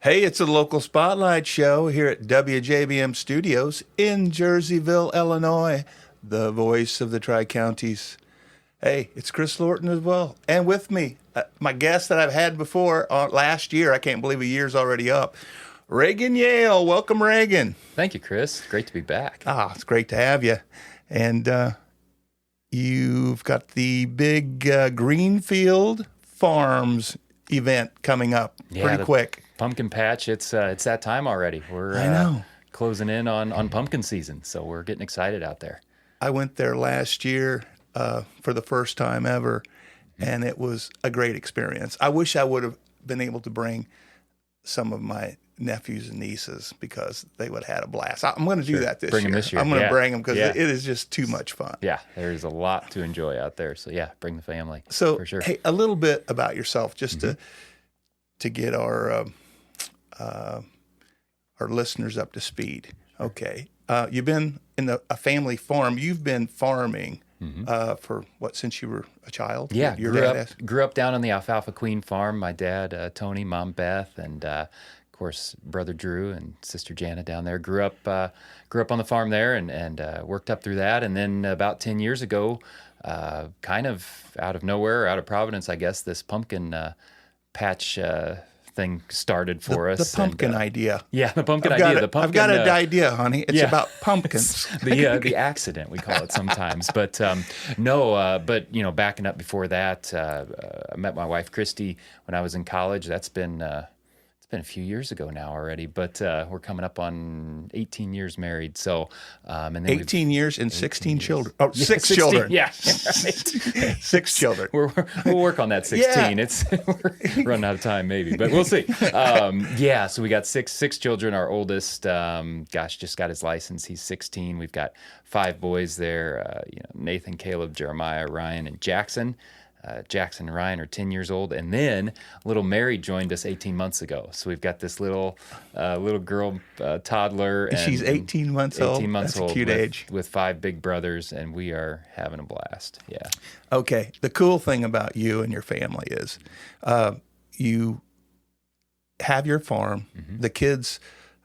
Hey, it's a local spotlight show here at WJBM Studios in Jerseyville, Illinois, the voice of the Tri-Counties. Hey, it's Chris Lorton as well. And with me, my guest that I've had before last year, I can't believe a year's already up, Regan Joehl. Welcome, Regan. Thank you, Chris. Great to be back. It's great to have you. And you've got the big Greenfield Farms event coming up pretty quick. Pumpkin patch, it's that time already. We're closing in on pumpkin season, so we're getting excited out there. I went there last year for the first time ever, and it was a great experience. I wish I would have been able to bring some of my nephews and nieces because they would have had a blast. I'm going to do that this year. I'm going to bring them because it is just too much fun. Yeah, there's a lot to enjoy out there. So bring the family. So for sure. Hey, a little bit about yourself, just to get our listeners up to speed. Okay, you've been in a family farm. You've been farming for what, since you were a child? Yeah, grew up down on the Alfalfa Queen farm. My dad, Tony, mom Beth, and of course brother Drew and sister Jana down there. Grew up on the farm there and worked up through that. And then about 10 years ago, kind of out of nowhere, out of Providence, I guess, this pumpkin patch thing started for us. The pumpkin idea. Yeah, the pumpkin idea. I've got an idea, honey. It's about pumpkins. the accident, we call it sometimes. But backing up before that, I met my wife Christy when I was in college. That's been it's been a few years ago now already, but we're coming up on 18 years married. So, and then 18 years and 16 children. Oh, yeah, 6 16, children. Yeah, right. 6 children. We'll work on that 16. We're running out of time maybe, but we'll see. So we got six children. Our oldest, just got his license. He's 16. We've got 5 boys there. Nathan, Caleb, Jeremiah, Ryan, and Jackson. Jackson and Ryan are 10 years old, and then little Mary joined us 18 months ago. So we've got this little girl, toddler. And she's 18 months old. 18 months That's old. A cute age. With 5 big brothers, and we are having a blast. Yeah. Okay. The cool thing about you and your family is you have your farm. The kids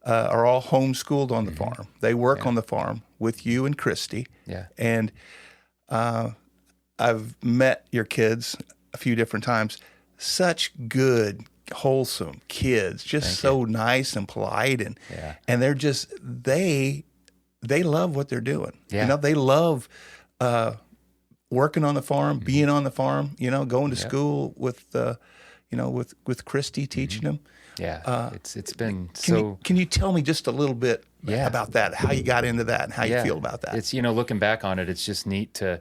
are all homeschooled on the farm. They work on the farm with you and Christy. Yeah. And I've met your kids a few different times. Such good, wholesome kids, just so nice and polite, and they're just they love what they're doing. Yeah. They love working on the farm, being on the farm. Going to school with with Christy, teaching them. Yeah, it's been Can you tell me just a little bit about that? How you got into that and how you feel about that? It's looking back on it, it's just neat to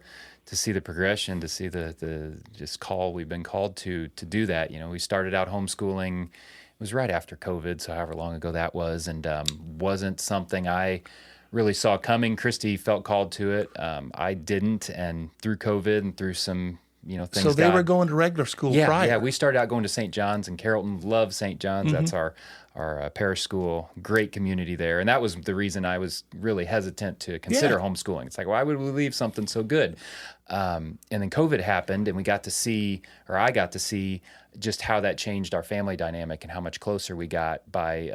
see the progression, to see the just call we've been called to do that. We started out homeschooling. It was right after COVID, so however long ago that was, and wasn't something I really saw coming. Christy felt called to it. I didn't, and through COVID and through some things. So they were going to regular school prior. Yeah, we started out going to St. John's in Carrollton. Love St. John's. That's our parish school. Great community there. And that was the reason I was really hesitant to consider homeschooling. It's like, why would we leave something so good? And then COVID happened, and I got to see just how that changed our family dynamic and how much closer we got by,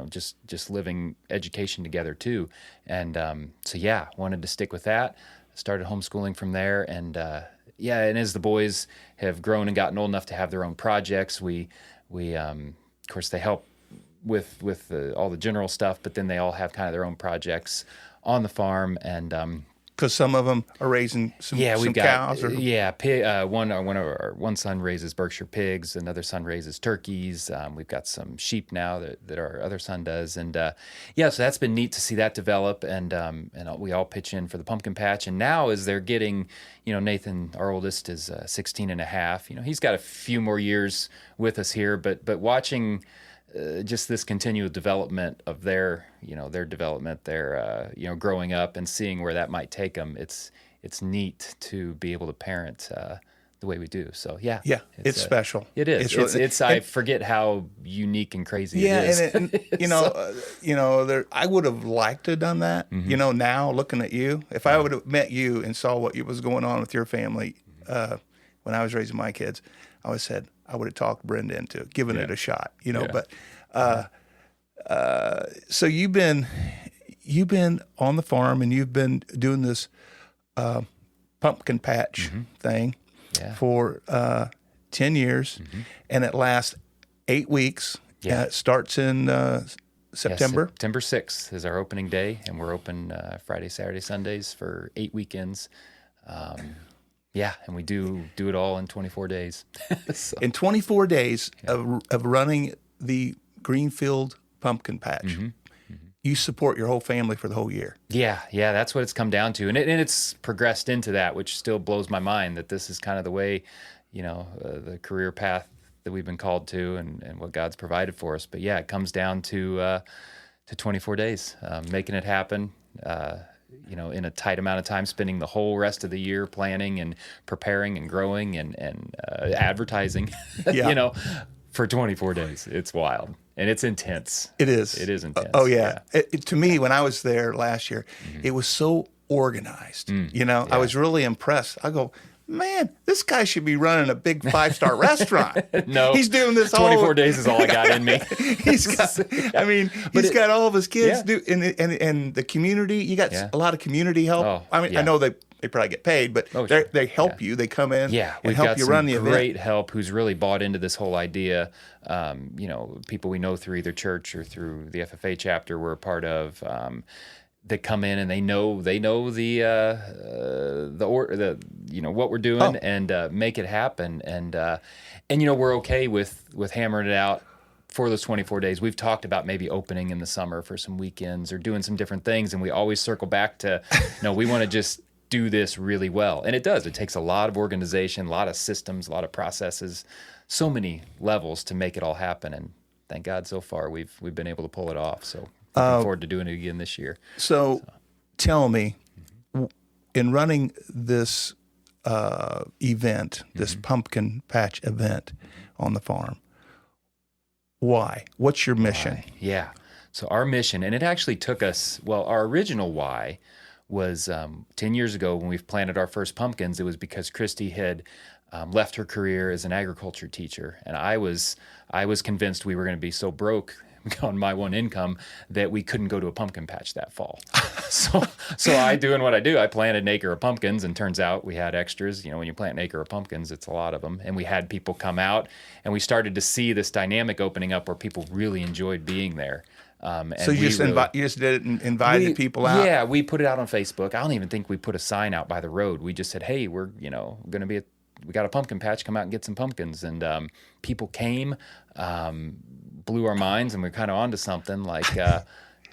just living education together too. And wanted to stick with that. Started homeschooling from there, and and as the boys have grown and gotten old enough to have their own projects, we of course they help with all the general stuff, but then they all have kind of their own projects on the farm, and because some of them are raising some cows. One son raises Berkshire pigs, another son raises turkeys. We've got some sheep now that our other son does, and so that's been neat to see that develop, and we all pitch in for the pumpkin patch. And now as they're getting, Nathan, our oldest, is 16 and a half. He's got a few more years with us here, but watching just this continual development of their development, their growing up and seeing where that might take them. It's neat to be able to parent the way we do. So it's special. It is. I forget how unique and crazy it is. I would have liked to have done that. Now looking at you, if I would have met you and saw what was going on with your family, when I was raising my kids, I always said I would have talked Brenda into giving it a shot, But so you've been on the farm and you've been doing this pumpkin patch thing for 10 years, and it lasts 8 weeks. Yeah. It starts in September. September 6th is our opening day, and we're open Friday, Saturday, Sundays for 8 weekends. And we do it all in 24 days. So. In 24 days of running the Greenfield pumpkin patch, you support your whole family for the whole year. Yeah, that's what it's come down to. And it's progressed into that, which still blows my mind that this is kind of the way, the career path that we've been called to and what God's provided for us. But yeah, it comes down to 24 days, making it happen, in a tight amount of time, spending the whole rest of the year planning and preparing and growing and advertising, for 24 days. It's wild. And it's intense. It is. It is intense. Oh, yeah. To me, when I was there last year, it was so organized. I was really impressed. I go, man, this guy should be running a big 5-star restaurant. No. He's doing this 24 days is all I got in me. He's got all of his kids do, and the community. You got a lot of community help. Oh, I know they probably get paid, but they help you. They come in and help you run the event. Great help who's really bought into this whole idea. People we know through either church or through the FFA chapter we're a part of. That come in and they know the what we're doing and make it happen and we're okay with hammering it out for those 24 days. We've talked about maybe opening in the summer for some weekends or doing some different things, and we always circle back to we want to just do this really well. And it does. It takes a lot of organization, a lot of systems, a lot of processes, so many levels to make it all happen. And thank God so far we've been able to pull it off. So looking forward to doing it again this year. So tell me, in running this event, this pumpkin patch event on the farm, why? What's your mission? Why? Yeah. So our mission, and it actually took us, our original why was 10 years ago when we planted our first pumpkins. It was because Christy had left her career as an agriculture teacher, and I was convinced we were going to be so broke on my one income that we couldn't go to a pumpkin patch that fall. So I doing what I do, I planted an acre of pumpkins, and turns out we had extras. When you plant an acre of pumpkins, it's a lot of them. And we had people come out, and we started to see this dynamic opening up where people really enjoyed being there. So you just did it and invited people out? Yeah, we put it out on Facebook. I don't even think we put a sign out by the road. We just said, hey, we're going to be we got a pumpkin patch, come out and get some pumpkins. And people came, blew our minds, and we're kind of onto something like,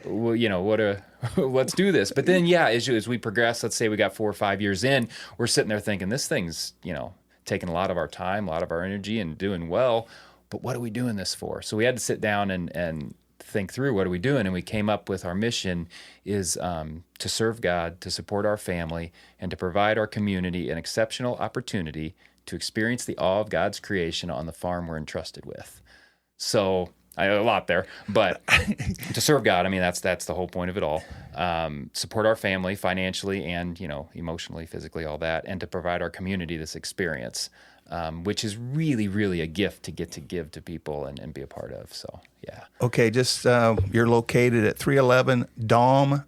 let's do this. But then, as we progress, let's say we got 4 or 5 years in, we're sitting there thinking this thing's, taking a lot of our time, a lot of our energy and doing well, but what are we doing this for? So we had to sit down and think through what are we doing, and we came up with our mission is to serve God, to support our family, and to provide our community an exceptional opportunity to experience the awe of God's creation on the farm we're entrusted with. So I know a lot there, but to serve God, that's the whole point of it all. Support our family financially and emotionally, physically, all that, and to provide our community this experience, which is really, really a gift to get to give to people and be a part of. So, yeah. Okay, just you're located at 311 Dom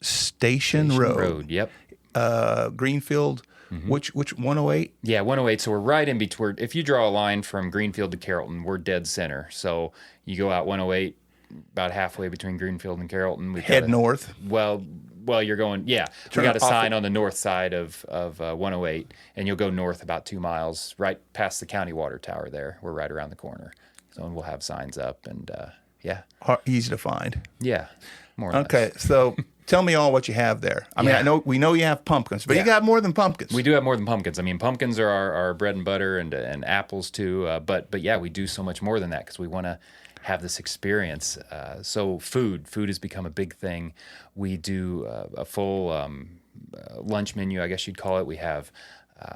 Station Road. Yep. Greenfield. Which 108? Yeah, 108. So we're right in between. If you draw a line from Greenfield to Carrollton, we're dead center. So you go out 108, about halfway between Greenfield and Carrollton. Head north. Well, you're going. Yeah, we got a sign on the north side of 108, and you'll go north about 2 miles, right past the county water tower. There, we're right around the corner. So we'll have signs up, and easy to find. Yeah, more or less. Okay, so. Tell me all what you have there. We know you have pumpkins, but you got more than pumpkins. We do have more than pumpkins. Pumpkins are our bread and butter, and apples too. But we do so much more than that because we want to have this experience. So food has become a big thing. We do a full lunch menu, I guess you'd call it. We have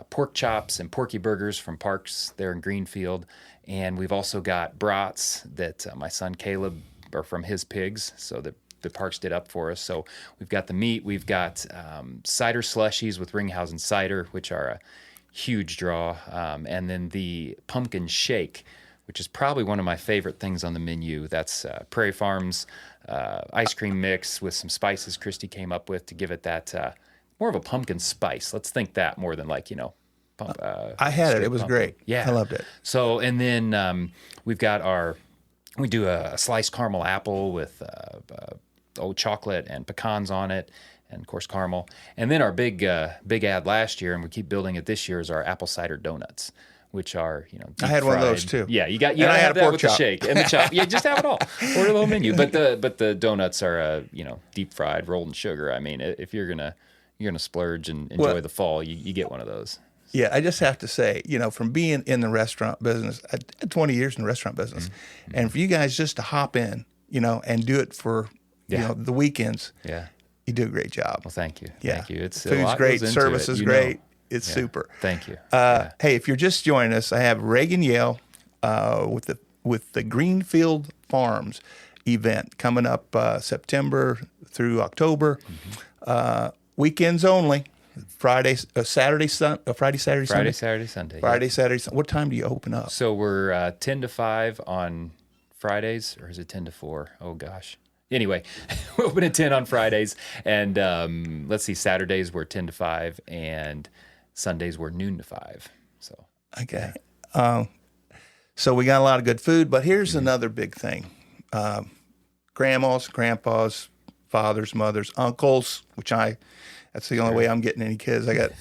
pork chops and porky burgers from Parks there in Greenfield, and we've also got brats that my son Caleb are from his pigs, so that the Parks did up for us. So we've got the meat. We've got cider slushies with Ringhausen cider, which are huge draw. And then the pumpkin shake, which is probably one of my favorite things on the menu. That's Prairie Farms ice cream mix with some spices Christy came up with to give it that more of a pumpkin spice. Let's think that more than like, I had it. straight It was pumpkin. great. Yeah. I loved it. So, and then we've got we do a sliced caramel apple with old chocolate and pecans on it, and of course caramel. And then our big ad last year, and we keep building it this year, is our apple cider donuts, which are deep I had one of those fried. too. Yeah, you got And I had have a that pork with chop. the shake and the chop. Yeah, just have it all. Order the whole menu. But the donuts are deep fried, rolled in sugar. I mean, if you're gonna splurge and enjoy the fall, you get one of those. Yeah, I just have to say, from being in the restaurant business, I had 20 years in the restaurant business, and for you guys just to hop in, and do it for, the weekends, you do a great job. Well, thank you. Yeah. Thank you. It's a Food's lot great, goes into service it, is you great. know. It's Yeah. super. Thank you. Hey, if you're just joining us, I have Regan Joehl with the Greenfield Farms event coming up September through October. Weekends only. Friday, Saturday, Sunday. Friday, Saturday, Sunday. Friday, Saturday. What time do you open up? So we're 10 to 5 on Fridays, or is it 10 to 4? Oh, gosh. Anyway, we open at 10 on Fridays, and let's see, Saturdays we're 10 to 5, and Sundays we're noon to 5. So Okay. So we got a lot of good food, but here's another big thing. Grandmas, grandpas, fathers, mothers, uncles, that's the only way I'm getting any kids. I got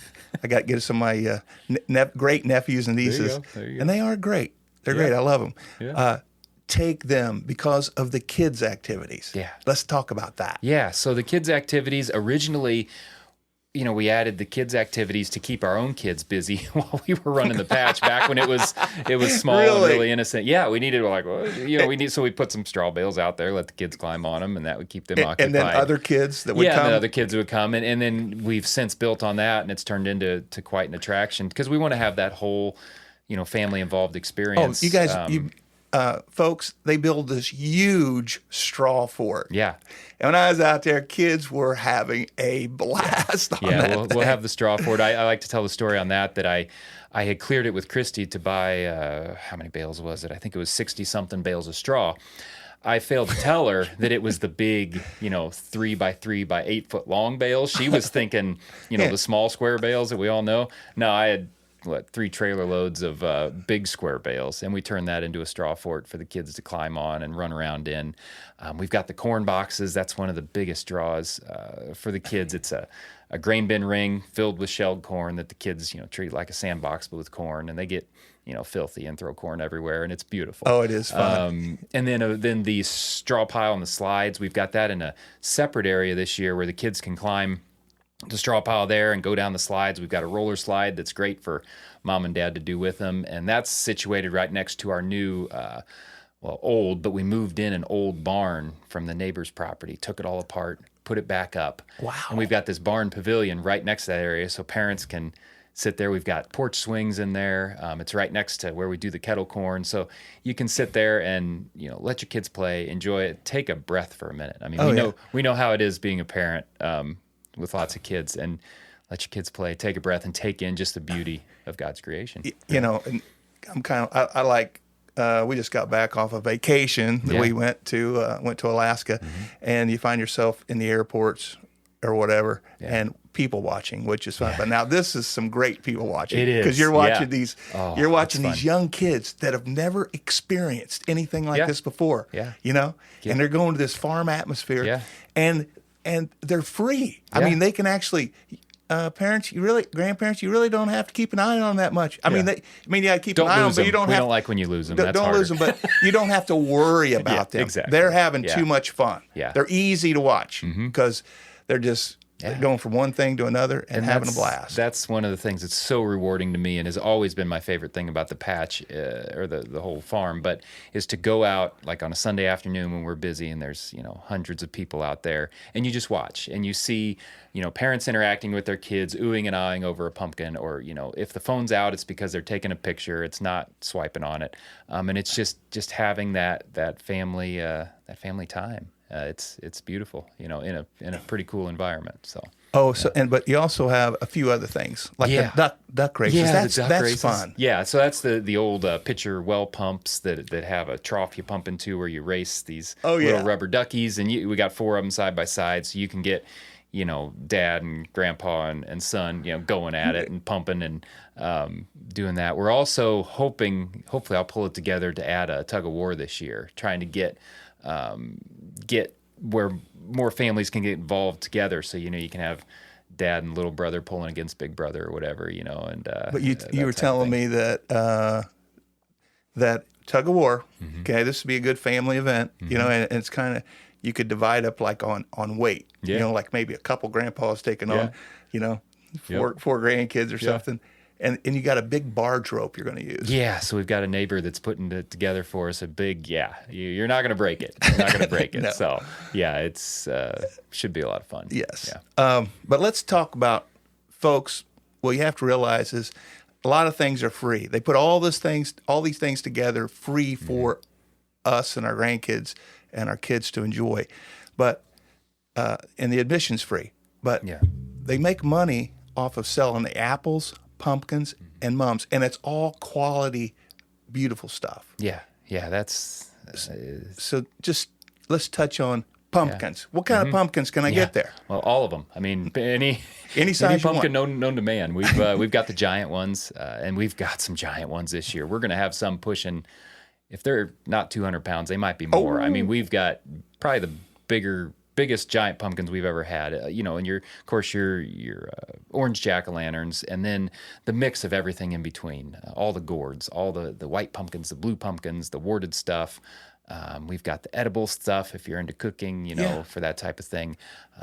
to get some of my great nephews and nieces. There you go. And they are great. They're great. I love them. Yeah. Take them because of the kids' activities. Yeah. Let's talk about that. Yeah, so the kids' activities originally, we added the kids' activities to keep our own kids busy while we were running the patch back when it was small and Really? really innocent. Yeah, we needed so we put some straw bales out there, let the kids climb on them, and that would keep them occupied. And then other kids that would and come. then other kids would come, and then we've since built on that, and it's turned into quite an attraction because we want to have that whole, family involved experience. You guys, folks, they build this huge straw fort. Yeah. And when I was out there, kids were having a blast on that we'll thing. have the straw fort. I like to tell the story on that I had cleared it with Christy to buy, how many bales was it? I think it was 60-something bales of straw. I failed to tell her that it was the big, 3 by 3 by 8 foot long bales. She was thinking, the small square bales that we all know. No, I had 3 trailer loads of big square bales, and we turned that into a straw fort for the kids to climb on and run around in. We've got the corn boxes. That's one of the biggest draws for the kids. It's a grain bin ring filled with shelled corn that the kids, treat like a sandbox, but with corn, and they get, filthy and throw corn everywhere, and it's beautiful. Oh, it is fun. And then the straw pile on the slides, we've got that in a separate area this year where the kids can climb the straw pile there and go down the slides. We've got a roller slide that's great for mom and dad to do with them, and that's situated right next to our new, old, but we moved in an old barn from the neighbor's property, took it all apart, put it back up. Wow. And we've got this barn pavilion right next to that area so parents can sit there. We've got porch swings in there. It's right next to where we do the kettle corn. So you can sit there and, let your kids play, enjoy it, take a breath for a minute. I mean, we know how it is being a parent, with lots of kids, and let your kids play, take a breath, and take in just the beauty of God's creation. And I'm kind of, I like, we just got back off a vacation that we went to Alaska, and you find yourself in the airports or whatever, and people watching, which is fun. But now this is some great people watching. It is. Because you're watching You're watching these young kids that have never experienced anything like this before. Yeah. And they're going to this farm atmosphere. Yeah. And they're free. I mean, they can actually, grandparents, you really don't have to keep an eye on them that much. I mean, you got to keep an eye on them, but you don't we have don't like when you lose them. don't That's harder. lose them, but you don't have to worry about them. Exactly. They're having too much fun. Yeah. They're easy to watch because they're just going from one thing to another and having a blast. That's one of the things that's so rewarding to me and has always been my favorite thing about the patch or the whole farm, but is to go out like on a Sunday afternoon when we're busy and there's, hundreds of people out there, and you just watch and you see, parents interacting with their kids, oohing and ahhing over a pumpkin, or, if the phone's out, it's because they're taking a picture, it's not swiping on it. And it's just having that family time. It's beautiful, in a pretty cool environment. So Oh, so but you also have a few other things like the duck races. Yeah, that's races. fun. Yeah, so that's the old pitcher well pumps that have a trough you pump into where you race these little rubber duckies, and we got 4 of them side by side, so you can get dad and grandpa and son going at it and pumping and doing that. We're also hopefully I'll pull it together to add a tug of war this year, trying to get where more families can get involved together, so you can have dad and little brother pulling against big brother or whatever, and but you were telling me that that tug of war, okay, this would be a good family event, and it's kind of, you could divide up like on weight, like maybe a couple grandpas taking on, four grandkids or something. And you got a big barge rope you're going to use. Yeah, so we've got a neighbor that's putting it together for us. A big, you're not going to break it. You're not going to break it. No. So, it's should be a lot of fun. Yes. Yeah. But let's talk about, folks, what you have to realize is a lot of things are free. They put all these things together free for us and our grandkids and our kids to enjoy. But, and the admission's free. But they make money off of selling the apples, pumpkins, and mums, and it's all quality, beautiful stuff. Yeah, that's so. Just let's touch on pumpkins. What kind of pumpkins can I get there? Well, all of them. I mean, any size pumpkin known to man. We've got the giant ones, and we've got some giant ones this year. We're going to have some pushing. If they're not 200 pounds, they might be more. I mean, we've got probably the biggest giant pumpkins we've ever had, and your orange jack-o'-lanterns, and then the mix of everything in between, all the gourds, all the white pumpkins, the blue pumpkins, the warded stuff. We've got the edible stuff if you're into cooking, for that type of thing.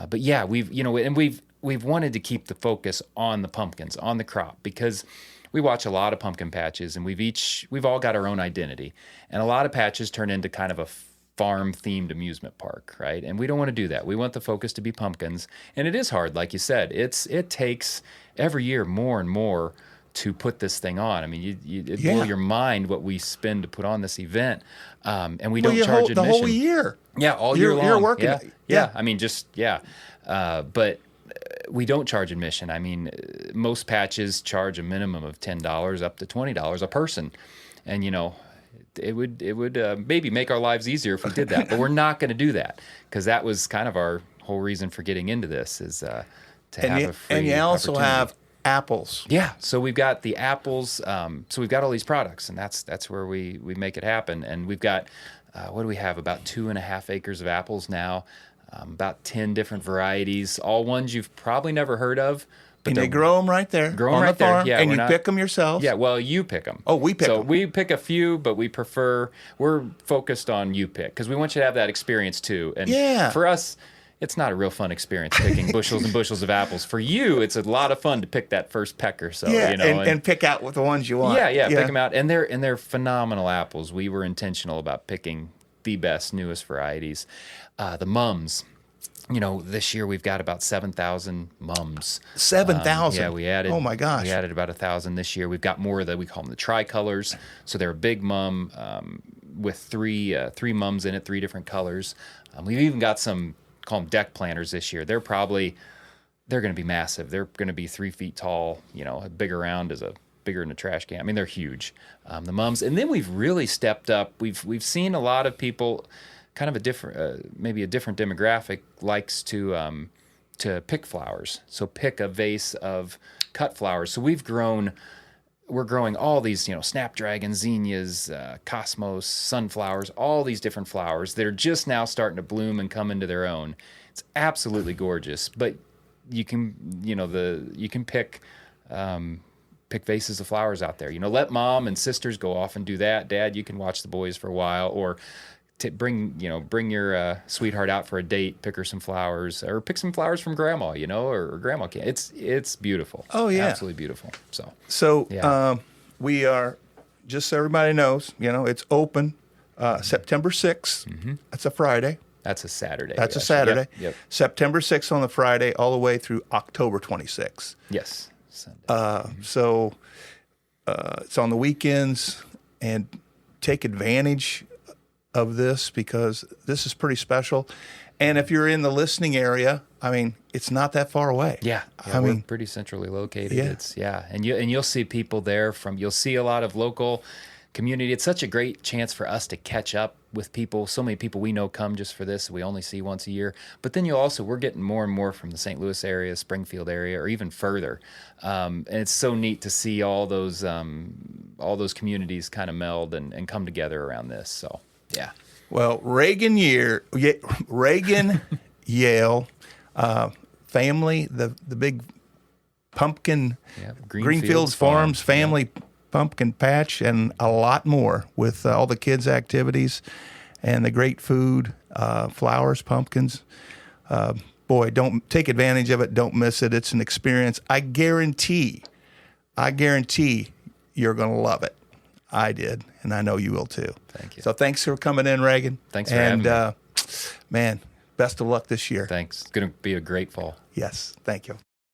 But we've wanted to keep the focus on the pumpkins, on the crop, because we watch a lot of pumpkin patches, and we've all got our own identity, and a lot of patches turn into kind of a farm-themed amusement park, right? And we don't want to do that. We want the focus to be pumpkins, and it is hard, like you said. It takes every year more and more to put this thing on. I mean, it blow your mind what we spend to put on this event, and we don't charge admission. The whole year. Yeah, all year long. You're working. Yeah. I mean, but we don't charge admission. I mean, most patches charge a minimum of $10 up to $20 a person, and it would maybe make our lives easier if we did that, but we're not going to do that, because that was kind of our whole reason for getting into this, is to have a free and you also opportunity. have apples. Yeah, so we've got the apples. So we've got all these products, and that's where we make it happen. And we've got what do we have? About 2.5 acres of apples now, about 10 different varieties, all ones you've probably never heard of. And they grow them right there on the farm, and you pick them yourself. Yeah, well, you pick them. Oh, we pick them. So we pick a few, but we're focused on you pick, because we want you to have that experience too. And for us, it's not a real fun experience picking bushels and bushels of apples. For you, it's a lot of fun to pick that first pecker. So and pick out the ones you want. Yeah, pick them out, and they're phenomenal apples. We were intentional about picking the best, newest varieties. The mums. This year we've got about 7,000 mums. 7,000? Yeah, we added. Oh my gosh! We added about 1,000 this year. We've got more of we call them the tricolors. So they're a big mum with three mums in it, 3 different colors. We've even got some, call them deck planters this year. They're going to be massive. They're going to be 3 feet tall. Bigger than a trash can. I mean, they're huge. The mums, and then we've really stepped up. We've seen a lot of people. Kind of a different, maybe a different demographic likes to pick flowers. So pick a vase of cut flowers. So we're growing all these, snapdragon, zinnias, cosmos, sunflowers, all these different flowers that are just now starting to bloom and come into their own. It's absolutely gorgeous. But you can, you can pick vases of flowers out there. Let mom and sisters go off and do that. Dad, you can watch the boys for a while, or bring your sweetheart out for a date, pick her some flowers, or pick some flowers from grandma, or grandma can. It's beautiful. Oh yeah, absolutely beautiful. So we are, just so everybody knows, it's open September 6th. Mm-hmm. That's a Friday. That's a Saturday. That's a Saturday. Yep. September 6th on the Friday, all the way through October 26th. Yes. Sunday. So it's on the weekends, and take advantage of this, because this is pretty special. And if you're in the listening area, I mean, it's not that far away. Yeah, I we're mean, pretty centrally located. Yeah. And you'll see people there you'll see a lot of local community. It's such a great chance for us to catch up with people. So many people we know come just for this. We only see once a year. But then we're getting more and more from the St. Louis area, Springfield area, or even further. And it's so neat to see all those communities kind of meld and come together around this. So, yeah. Well, Regan Joehl, family, the big pumpkin, Greenfield Farms family pumpkin patch, and a lot more with all the kids' activities and the great food, flowers, pumpkins. Boy, don't take advantage of it. Don't miss it. It's an experience. I guarantee you're going to love it. I did, and I know you will too. Thank you. So thanks for coming in, Regan. Thanks for having me. Man, best of luck this year. Thanks. It's going to be a great fall. Yes, thank you.